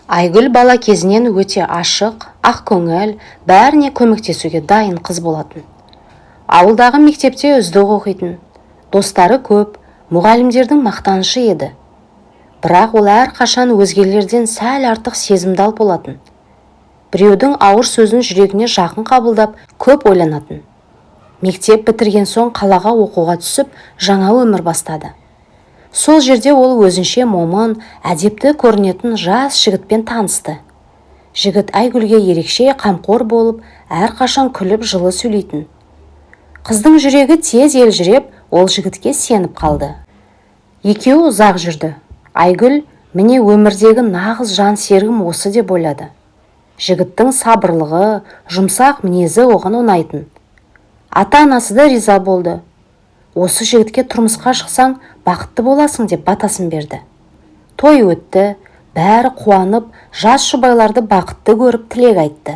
Айгүл бала кезінен өте ашық, ақ көңіл, бәріне көмектесуге дайын қыз болатын. Ауылдағы мектепте үздік оқитын, достары көп, мұғалімдердің мақтанышы еді. Бірақ ол әрқашан өзгелерден сәл артық сезімдал болатын. Біреудің ауыр сөзін жүрегіне жақын қабылдап, көп ойланатын. Мектеп бітірген соң қалаға оқуға түсіп, жаңа өмір бастады. Сол жерде ол өзінше момын, әдепті көрінетін жас жігітпен танысты. Жігіт Айгүлге ерекше қамқор болып, әрқашан күліп жылы сөйлейтін. Қыздың жүрегі тез елжіреп, ол жігітке сеніп қалды. Екеуі ұзақ жүрді. Айгүл, міне өмірдегі нағыз жан серігім осы деп ойлады. Жігіттің сабырлығы, жұмсақ мінезі оған ұнайтын. Ата-анасы да риза болды. Осы жігітке тұрмысқа шықсаң, бақытты боласың деп батасын берді. Той өтті, бәрі қуанып, жас жұбайларды бақытты көріп тілек айтты.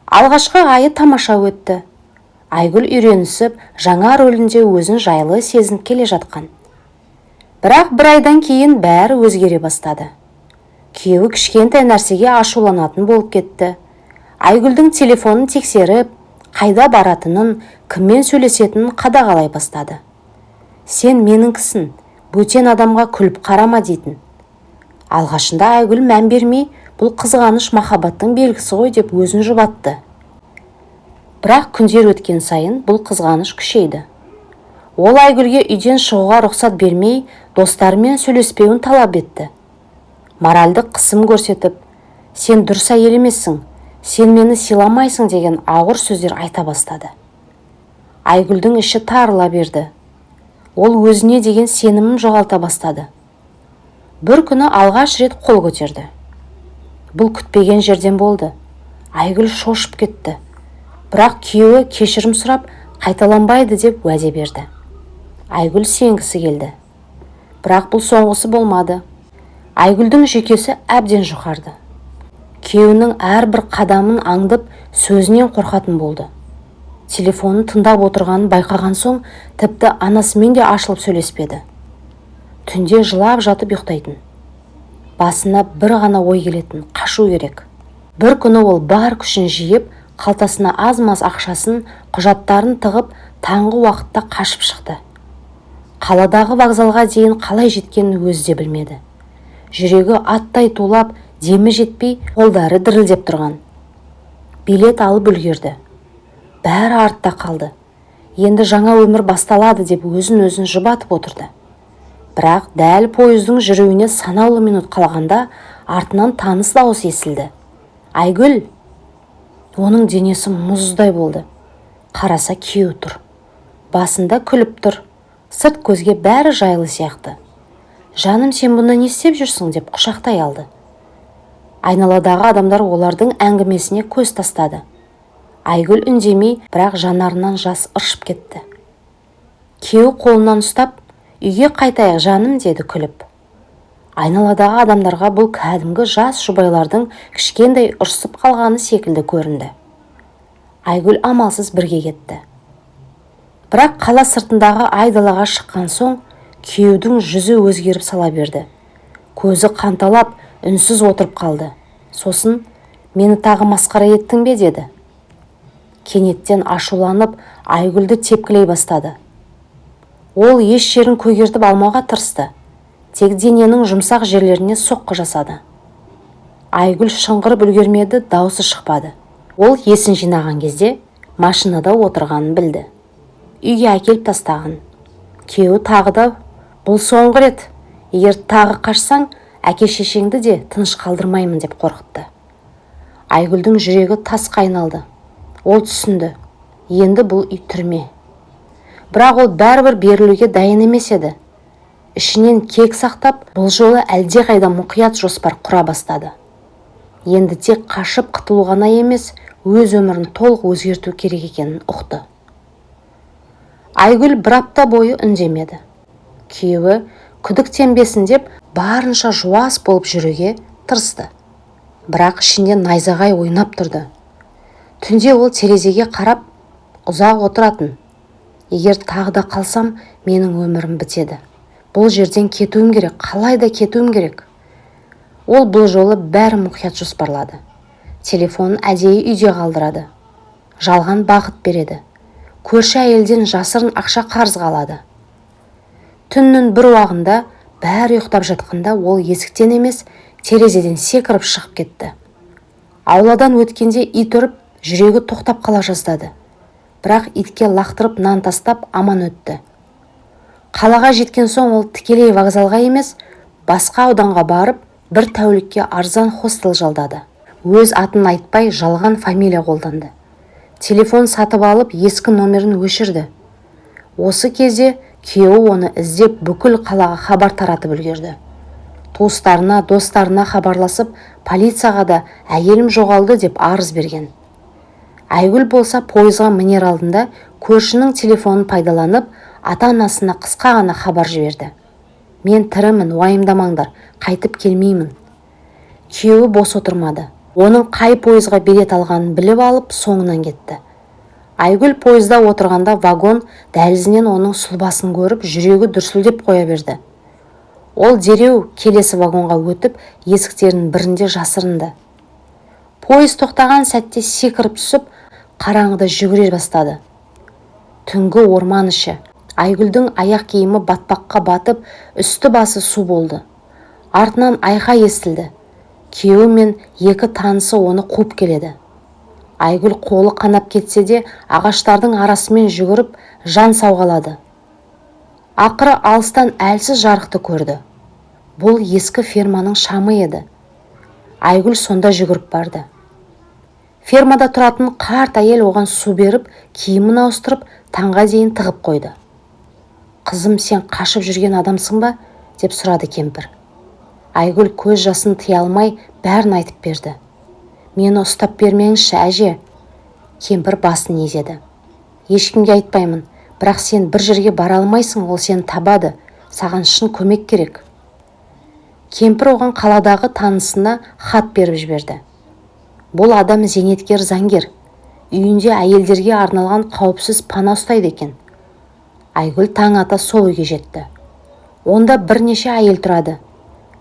Алғашқы айы тамаша өтті. Айгүл үйренісіп, жаңа рөлінде өзін жайлы сезініп келе жатқан. Бірақ бір айдан кейін бәрі өзгере бастады. Күйеуі кішкентай нәрсеге ашуланатын болып кетті. Айгүлдің телефонын тексеріп, қайда баратынын, кіммен сөйлесетінін қадағалай бастады. Сен меніңкісің, бөтен адамға күліп қарама дейтін. Алғашында Айгүл мән бермей, бұл қызғаныш махаббаттың белгісі ғой деп өзін жұбатты. Бірақ күндер өткен сайын бұл қызғаныш күшейді. Ол Айгүлге үйден шығуға рұқсат бермей, достарымен сөйлеспеуін талап етті. Моральдық қысым көрсетіп, сен дұрыс әйел емессің, сен мені сыйламайсың деген ауыр сөздер айта бастады. Айгүлдің іші тарыла берді. Ол өзіне деген сенімін жоғалта бастады. Бір күні алғаш рет қол көтерді. Бұл күтпеген жерден болды. Айгүл шошып кетті. Бірақ күйеуі кешірім сұрап, қайталанбайды деп уәде берді. Айгүл сенгісі келді. Бірақ бұл соңғысы болмады. Айгүлдің жүйкесі әбден жұқарды. Күйеуінің әрбір қадамын аңдып, сөзінен қорқатын болды. Телефонын тыңдап отырғанын байқаған соң, тіпті анасымен де ашылып сөйлеспеді. Түнде жылап жатып ұйықтайтын. Басына бір ғана ой келетін, қашу керек. Бір күні ол бар күшін жиып, қалтасына аз-маз ақшасын, құжаттарын тығып, таңғы уақытта қашып шықты. Қаладағы вокзалға дейін қалай жеткенін өзі де білмеді. Жүрегі аттай тулап, демі жетпей, қолдары дірілдеп тұрған. Билет алып үлгерді. Бәрі артта қалды. Енді жаңа өмір басталады деп өзін жұбатып отырды. Бірақ дәл пойыздың жүруіне санаулы минут қалғанда артынан таныс дауыс естілді. Айгүл! Оның денесі мұздай болды. Қараса күйеуі тұр. Басында күліп тұр. Сырт көзге бәрі жайлы сияқты. Жаным, сен бұны не істеп жүрсің деп құшақтай алды. Айналадағы адамдар олардың әңгімесіне көз тастады. Айгүл үндемей, бірақ жанарынан жас ыршып кетті. Күйеуі қолынан ұстап, үйге қайтайық жаным деді күліп. Айналадағы адамдарға бұл кәдімгі жас жұбайлардың кішкентай ұрсып қалғаны секілді көрінді. Айгүл амалсыз бірге кетті. Бірақ қала сыртындағы айдалаға шыққан соң, күйеудің жүзі өзгеріп сала берді. Көзі қанталап, үнсіз отырып қалды. Сосын, мені тағы масқара еттің бе деді. Кенеттен ашуланып, Айгүлді тепкілей бастады. Ол еш жерін көгертіп алмауға тырысты. Тек дененің жұмсақ жерлеріне соққы жасады. Айгүл шыңғырып үлгермеді, даусы шықпады. Ол есін жинаған кезде машинада отырғанын білді. Үйге әкеліп тастаған. Күйеуі тағы да, бұл соңғы рет, егер тағы қашсаң, әке-шешеңді де тыныш қалдырмаймын деп қорқытты. Айгүлдің жүрегі тасқа айналды. Ол түсінді. Енді бұл үй түрме. Бірақ ол бәрібір берілуге дайын емес еді. Ішінен кек сақтап, бұл жолы әлде қайда мұқият жоспар құра бастады. Енді тек қашып құтылу ғана емес, өз өмірін толық өзгерту керек екенін ұқты. Айгүл бір апта бойы үндемеді. Күйеуі күдіктенбесін деп барынша жуас болып жүруге тырысты. Бірақ ішінде найзағай ойнап тұрды. Түнде ол терезеге қарап ұзақ отыратын. Егер тағы да қалсам, менің өмірім бітеді. Бұл жерден кетуім керек, қалай да кетуім керек. Ол бұл жолы бәрі мұқият жоспарлады. Телефонын әдейі үйде қалдырады. Жалған бақыт береді. Көрші әйелден жасырын ақша қарызға алады. Түннің бір уағында бәрі ұйықтап жатқанда ол есіктен емес, терезеден секіріп шығып кетті. Ауладан өткенде ит үріп, жүрегі тоқтап қала жаздады. Бірақ итке лақтырып нан тастап аман өтті. Қалаға жеткен соң ол тікелей вокзалға емес, басқа ауданға барып, бір тәулікке арзан хостел жалдады. Өз атын айтпай жалған фамилия қолданды. Телефон сатып алып, ескі номерін өшірді. Осы кезде күйеуі оны іздеп бүкіл қалаға хабар таратып үлгерді. Туыстарына, достарына хабарласып, полицияға да әйелім жоғалды деп арыз берген. Айгүл болса пойызға мінер алдында көршінің телефонын пайдаланып, ата-анасына қысқа ғана хабар жіберді. Мен тірімін, уайымдамаңдар, қайтып келмеймін. Күйеуі бос отырмады. Оның қай пойызға билет алғанын біліп алып, соңынан кетті. Айгүл пойызда отырғанда вагон дәлізінен оның сұлбасын көріп, жүрегі дүрсілдеп қоя берді. Ол дереу келесі вагонға өтіп, есіктерінің бірінде жасырынды. Пойыз тоқтаған сәтте секіріп түсіп, қараңғыда жүгіре бастады. Түнгі орман іші. Айгүлдің аяқ киімі батпаққа батып, үсті басы су болды. Артынан айқай естілді. Күйеуі мен екі танысы оны қуып келеді. Айгүл қолы қанап кетсе де, ағаштардың арасымен жүгіріп, жан сауғалады. Ақыры алыстан әлсіз жарықты көрді. Бұл ескі ферманың шамы еді. Айгүл сонда жүгіріп барды. Фермада тұратын қарт әйел оған су беріп, киімін ауыстырып, таңға дейін тығып қойды. «Қызым, сен қашып жүрген адамсың ба?» деп сұрады кемпір. Айгүл көз жасын тыя алмай бәрін айтып берді. «Мені ұстап бермеңізші, әже». Кемпір басын изеді. «Ешкімге айтпаймын, бірақ сен бір жерге бара алмайсың, ол сені табады. Саған шын көмек керек». Кемпір оған қаладағы танысына хат беріп жіберді. Бұл адам зейнеткер заңгер. Үйінде әйелдерге арналған қауіпсіз пана ұстайды екен. Айгүл таң ата сол үйге жетті. Онда бірнеше әйел тұрады.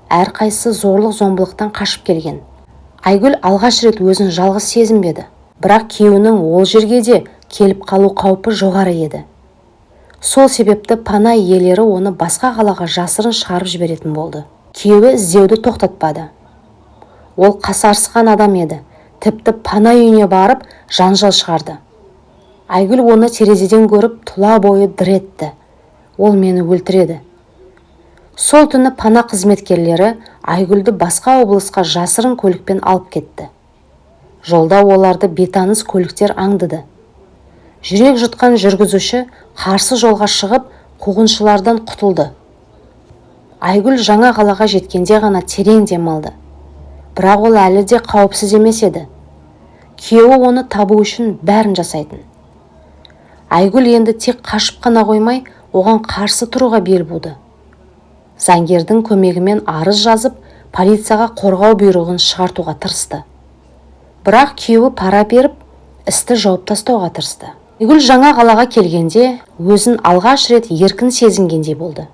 Әрқайсысы зорлық-зомбылықтан қашып келген. Айгүл алғаш рет өзін жалғыз сезінбеді. Бірақ күйеуінің ол жерге де келіп қалу қаупі жоғары еді. Сол себепті пана иелері оны басқа қалаға жасырын шығарып жіберетін болды. Күйеуі іздеуді тоқтатпады. Ол қасарысқан адам еді. Тіпті пана үйіне барып жанжал шығарды. Айгүл оны терезеден көріп тұла бойы дір етті. Ол мені өлтіреді. Сол түні пана қызметкерлері Айгүлді басқа облысқа жасырын көлікпен алып кетті. Жолда оларды бейтаныс көліктер аңдыды. Жүрек жұтқан жүргізуші қарсы жолға шығып, қуғыншылардан құтылды. Айгүл жаңа қалаға жеткенде ғана терең демалды. Бірақ ол әлі де қауіпсіз емес еді. Күйеуі оны табу үшін бәрін жасайтын. Айгүл енді тек қашып қана қоймай, оған қарсы тұруға бел буды. Заңгердің көмегімен арыз жазып, полицияға қорғау бұйрығын шығартуға тырысты. Бірақ күйеуі пара беріп, істі жауып тастауға тырысты. Айгүл жаңа қалаға келгенде өзін алғаш рет еркін сезінгендей болды.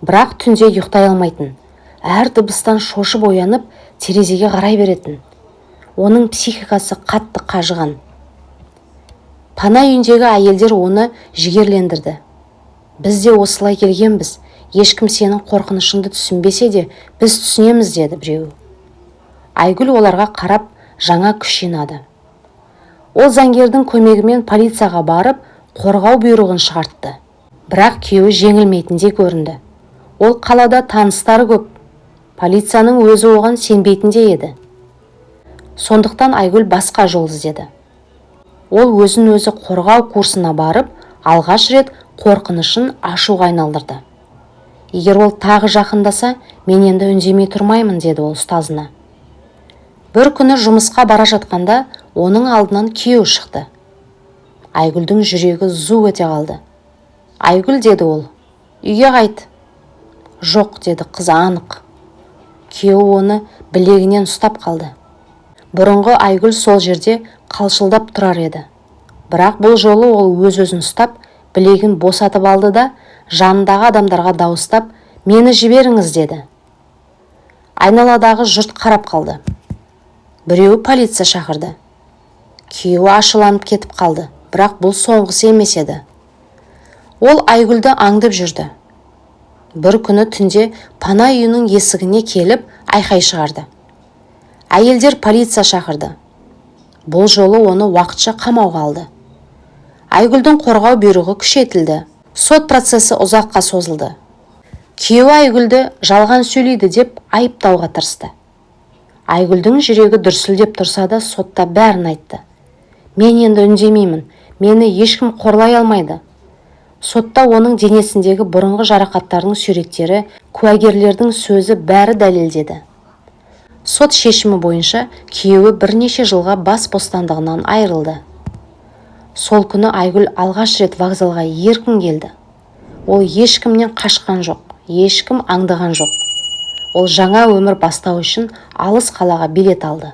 Бірақ түнде ұйықтай алмайтын. Әр дыбыстан шошып оянып, терезеге қарай беретін. Оның психикасы қатты қажыған. Пана үйіндегі әйелдер оны жігерлендірді. «Біз де осылай келгенбіз. Ешкім сенің қорқынышыңды түсінбесе де, біз түсінеміз», деді біреуі. Айгүл оларға қарап жаңа күш жинады. Ол заңгердің көмегімен полицияға барып, қорғау бұйрығын шығартты. Бірақ күйеуі жеңілмейтіндей көрінді. Ол қалада таныстары көп. Полицияның өзі оған сенбейтіндей еді. Сондықтан Айгүл басқа жол іздеді. Ол өзін өзі қорғау курсына барып, алғаш рет қорқынышын ашуға айналдырды. «Егер ол тағы жақындаса, мен енді үндемей тұрмаймын», деді ол ұстазына. Бір күні жұмысқа бара жатқанда, оның алдынан күйеуі шықты. Айгүлдің жүрегі зу ете қалды. «Айгүл», деді ол, «үйге қайт». «Жоқ», деді қыз анық. Күйеуі оны білегінен ұстап қалды. Бұрынғы Айгүл сол жерде қалшылдап тұрар еді. Бірақ бұл жолы ол өз-өзін ұстап, білегін босатып алды да, жанындағы адамдарға дауыстап, «Мені жіберіңіз», деді. Айналадағы жұрт қарап қалды. Біреуі полиция шақырды. Күйеуі ашыланып кетіп қалды, бірақ бұл соңғысы емес еді. Ол Айгүлді аңдып жүрді. Бір күні түнде пана үйінің есігіне келіп айқай шығарды. Әйелдер полиция шақырды. Бұл жолы оны уақытша қамауға алды. Айгүлдің қорғау бұйрығы күшейтілді. Сот процесі ұзаққа созылды. Күйеуі Айгүлді жалған сөйлейді деп айыптауға тырысты. Айгүлдің жүрегі дүрсілдеп тұрса да сотта бәрін айтты. Мен енді үндемеймін, мені ешкім қорлай алмайды. Сотта оның денесіндегі бұрынғы жарақаттардың суреттері, куәгерлердің сөзі бәрі дәлелдеді. Сот шешімі бойынша күйеуі бірнеше жылға бас бостандығынан айырылды. Сол күні Айгүл алғаш рет вокзалға еркін келді. Ол ешкімнен қашқан жоқ, ешкім аңдыған жоқ. Ол жаңа өмір бастау үшін алыс қалаға билет алды.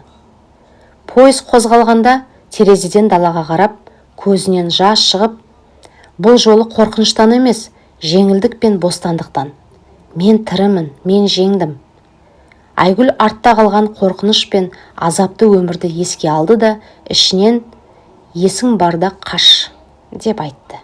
Пойыз қозғалғанда терезеден далаға қарап, көзінен жас шығып, бұл жолы қорқыныштан емес, жеңілдік пен бостандықтан. Мен тірімін, мен жеңдім. Айгүл артта қалған қорқыныш пен азапты өмірді еске алды да, ішінен есің барда қаш деп айтты.